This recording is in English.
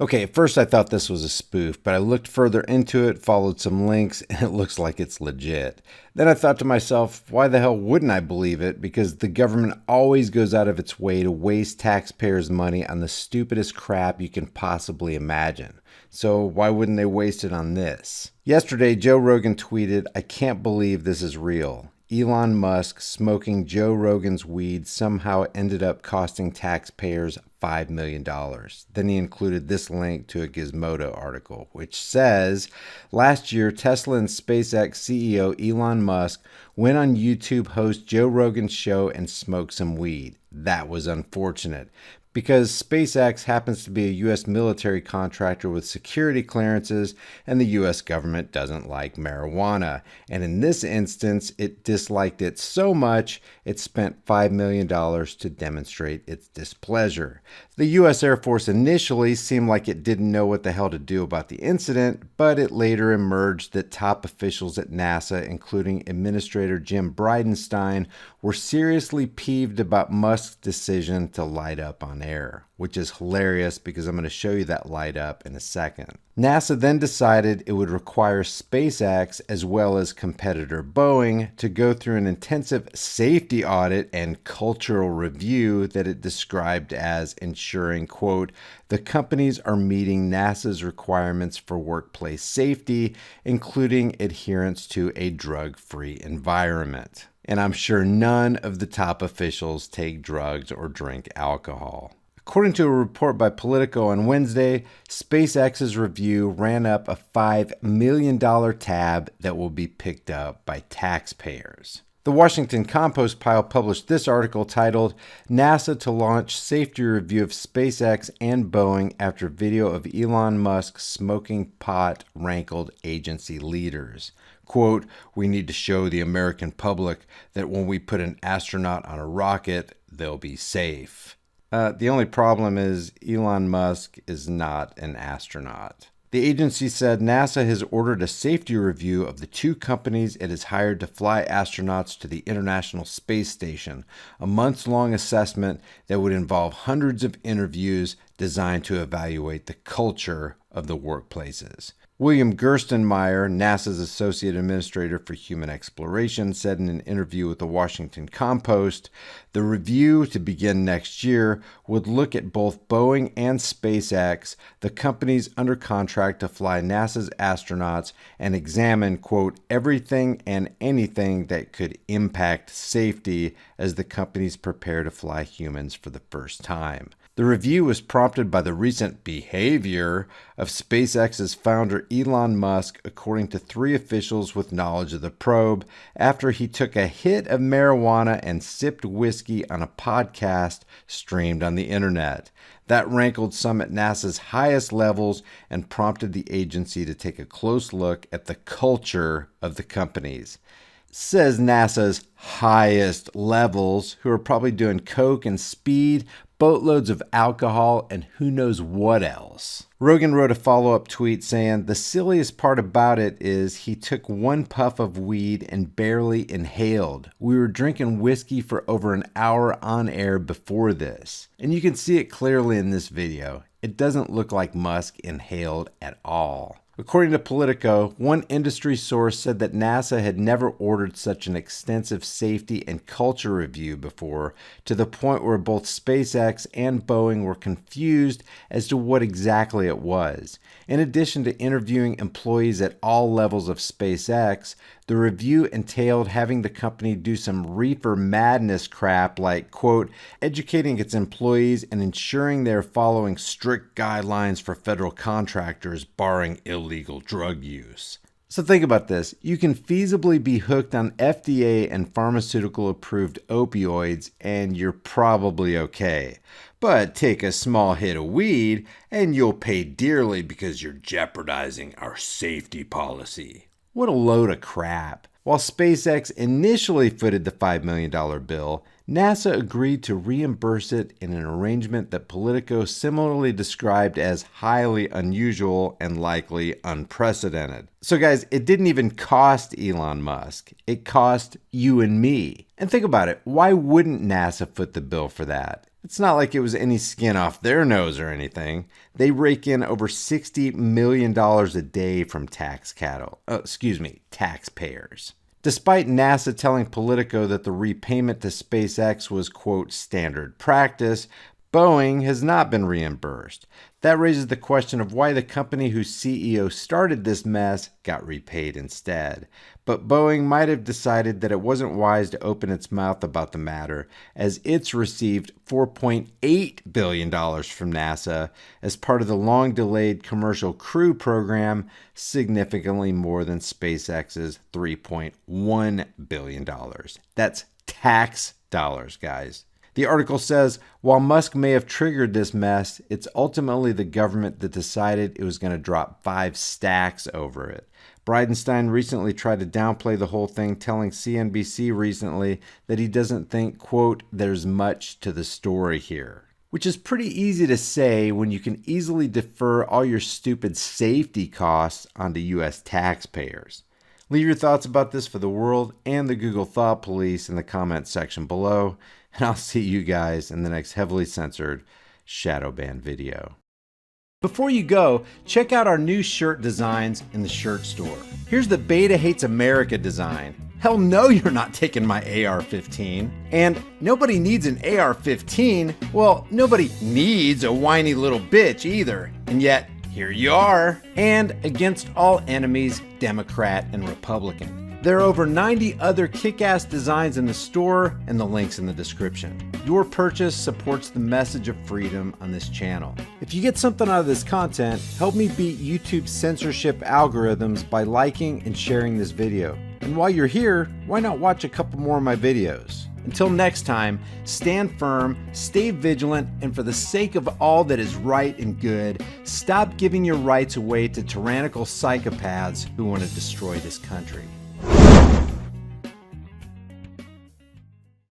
Okay, at first I thought this was a spoof, but I looked further into it, followed some links, and it looks like it's legit. Then I thought to myself, why the hell wouldn't I believe it? Because the government always goes out of its way to waste taxpayers' money on the stupidest crap you can possibly imagine. So why wouldn't they waste it on this? Yesterday, Joe Rogan tweeted, "I can't believe this is real. Elon Musk smoking Joe Rogan's weed somehow ended up costing taxpayers $5 million. Then he included this link to a Gizmodo article, which says, last year, Tesla and SpaceX CEO Elon Musk went on YouTube host Joe Rogan's show and smoked some weed. That was unfortunate, because SpaceX happens to be a U.S. military contractor with security clearances, and the U.S. government doesn't like marijuana. And in this instance, it disliked it so much, it spent $5 million to demonstrate its displeasure. The U.S. Air Force initially seemed like it didn't know what the hell to do about the incident, but it later emerged that top officials at NASA, including Administrator Jim Bridenstine, were seriously peeved about Musk's decision to light up on air, which is hilarious because I'm going to show you that light up in a second. NASA then decided it would require SpaceX as well as competitor Boeing to go through an intensive safety audit and cultural review that it described as ensuring, quote, the companies are meeting NASA's requirements for workplace safety, including adherence to a drug-free environment. And I'm sure none of the top officials take drugs or drink alcohol. According to a report by Politico on Wednesday, SpaceX's review ran up a $5 million tab that will be picked up by taxpayers. The Washington Compost Pile published this article titled, NASA to launch safety review of SpaceX and Boeing after video of Elon Musk smoking pot rankled agency leaders. Quote, we need to show the American public that when we put an astronaut on a rocket, they'll be safe. The only problem is Elon Musk is not an astronaut. The agency said NASA has ordered a safety review of the two companies it has hired to fly astronauts to the International Space Station, a months-long assessment that would involve hundreds of interviews designed to evaluate the culture of the workplaces. William Gerstenmaier, NASA's Associate Administrator for Human Exploration, said in an interview with the Washington Compost, the review, to begin next year, would look at both Boeing and SpaceX, the companies under contract to fly NASA's astronauts, and examine, quote, everything and anything that could impact safety as the companies prepare to fly humans for the first time. The review was prompted by the recent behavior of SpaceX's founder Elon Musk, according to three officials with knowledge of the probe, after he took a hit of marijuana and sipped whiskey on a podcast streamed on the internet. That rankled some at NASA's highest levels and prompted the agency to take a close look at the culture of the companies. Says NASA's highest levels, who are probably doing coke and speed, boatloads of alcohol, and who knows what else. Rogan wrote a follow-up tweet saying, the silliest part about it is he took one puff of weed and barely inhaled. We were drinking whiskey for over an hour on air before this. And you can see it clearly in this video. It doesn't look like Musk inhaled at all. According to Politico, one industry source said that NASA had never ordered such an extensive safety and culture review before, to the point where both SpaceX and Boeing were confused as to what exactly it was. In addition to interviewing employees at all levels of SpaceX, the review entailed having the company do some reefer madness crap like, quote, educating its employees and ensuring they're following strict guidelines for federal contractors barring illegal drug use. So think about this. You can feasibly be hooked on FDA and pharmaceutical approved opioids and you're probably okay. But take a small hit of weed and you'll pay dearly because you're jeopardizing our safety policy. What a load of crap. While SpaceX initially footed the $5 million bill, NASA agreed to reimburse it in an arrangement that Politico similarly described as highly unusual and likely unprecedented. So guys, it didn't even cost Elon Musk. It cost you and me. And think about it. Why wouldn't NASA foot the bill for that? It's not like it was any skin off their nose or anything. They rake in over $60 million a day from taxpayers. Despite NASA telling Politico that the repayment to SpaceX was, quote, standard practice, Boeing has not been reimbursed. That raises the question of why the company whose CEO started this mess got repaid instead. But Boeing might have decided that it wasn't wise to open its mouth about the matter, as it's received $4.8 billion from NASA as part of the long-delayed Commercial Crew program, significantly more than SpaceX's $3.1 billion. That's tax dollars, guys. The article says, while Musk may have triggered this mess, it's ultimately the government that decided it was going to drop 5 stacks over it. Bridenstine recently tried to downplay the whole thing, telling CNBC recently that he doesn't think, quote, there's much to the story here. Which is pretty easy to say when you can easily defer all your stupid safety costs onto U.S. taxpayers. Leave your thoughts about this for the world and the Google Thought Police in the comments section below, and I'll see you guys in the next heavily censored shadow ban video. Before you go, check out our new shirt designs in the shirt store. Here's the Beta Hates America design. Hell no, you're not taking my AR-15. And nobody needs an AR-15. Well, nobody needs a whiny little bitch either. And yet, here you are. And against all enemies, Democrat and Republican. There are over 90 other kick-ass designs in the store and the link's in the description. Your purchase supports the message of freedom on this channel. If you get something out of this content, help me beat YouTube's censorship algorithms by liking and sharing this video. And while you're here, why not watch a couple more of my videos? Until next time, stand firm, stay vigilant, and for the sake of all that is right and good, stop giving your rights away to tyrannical psychopaths who want to destroy this country.